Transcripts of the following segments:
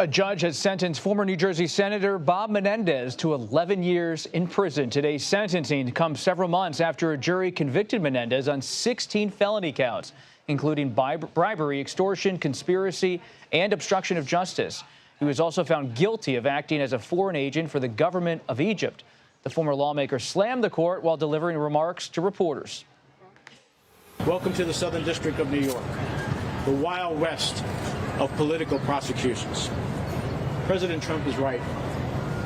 A judge has sentenced former New Jersey Senator Bob Menendez to 11 years in prison. Today's sentencing comes several months after a jury convicted Menendez on 16 felony counts, including bribery, extortion, conspiracy, and obstruction of justice. He was also found guilty of acting as a foreign agent for the government of Egypt. The former lawmaker slammed the court while delivering remarks to reporters. Welcome to the Southern District of New York, the Wild West of political prosecutions. President Trump is right.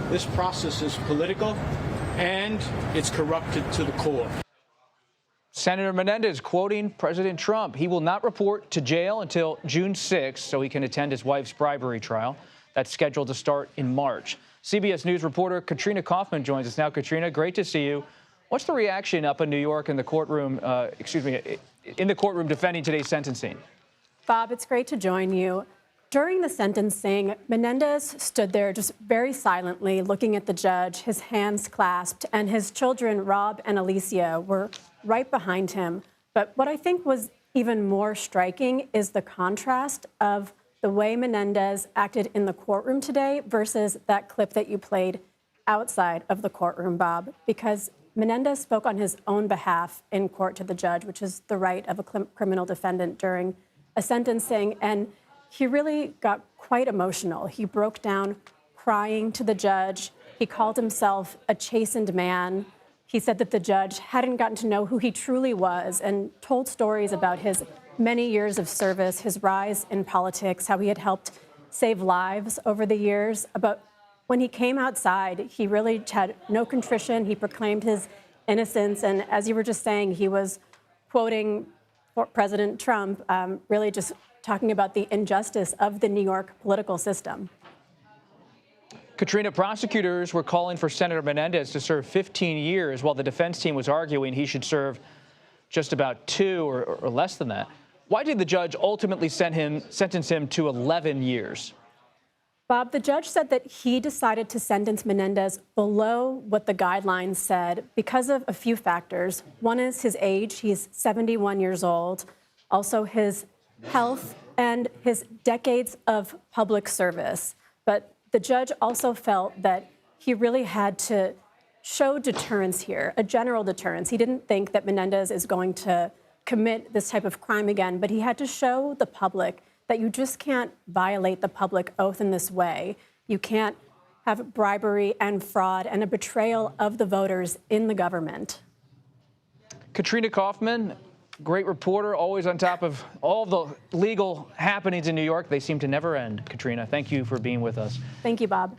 This process is political and it's corrupted to the core. Senator Menendez quoting President Trump. He will not report to jail until June 6th so he can attend his wife's bribery trial. That's scheduled to start in March. CBS News reporter Katrina Kaufman joins us now. Katrina, great to see you. What's the reaction up in New York in the courtroom, in the courtroom defending today's sentencing? Bob, it's great to join you. During the sentencing, Menendez stood there just very silently looking at the judge, his hands clasped, and his children, Rob and Alicia, were right behind him. But what I think was even more striking is the contrast of the way Menendez acted in the courtroom today versus that clip that you played outside of the courtroom, Bob, because Menendez spoke on his own behalf in court to the judge, which is the right of a criminal defendant during a sentencing, and he really got quite emotional. He broke down crying to the judge. He called himself a chastened man. He said that the judge hadn't gotten to know who he truly was and told stories about his many years of service, his rise in politics, how he had helped save lives over the years. But when he came outside, he really had no contrition. He proclaimed his innocence. And as you were just saying, he was quoting President Trump, really just talking about the injustice of the New York political system. Katrina, prosecutors were calling for Senator Menendez to serve 15 years while the defense team was arguing he should serve just about 2 or less than that. Why did the judge ultimately sentence him to 11 years? Bob, the judge said that he decided to sentence Menendez below what the guidelines said because of a few factors. One is his age. He's 71 years old. Also his health and his decades of public service. But the judge also felt that he really had to show deterrence here, a general deterrence. He didn't think that Menendez is going to commit this type of crime again, but he had to show the public that you just can't violate the public oath in this way. You can't have bribery and fraud and a betrayal of the voters in the government. Katrina Kaufman, great reporter, always on top of all the legal happenings in New York. They seem to never end. Katrina, thank you for being with us. Thank you, Bob.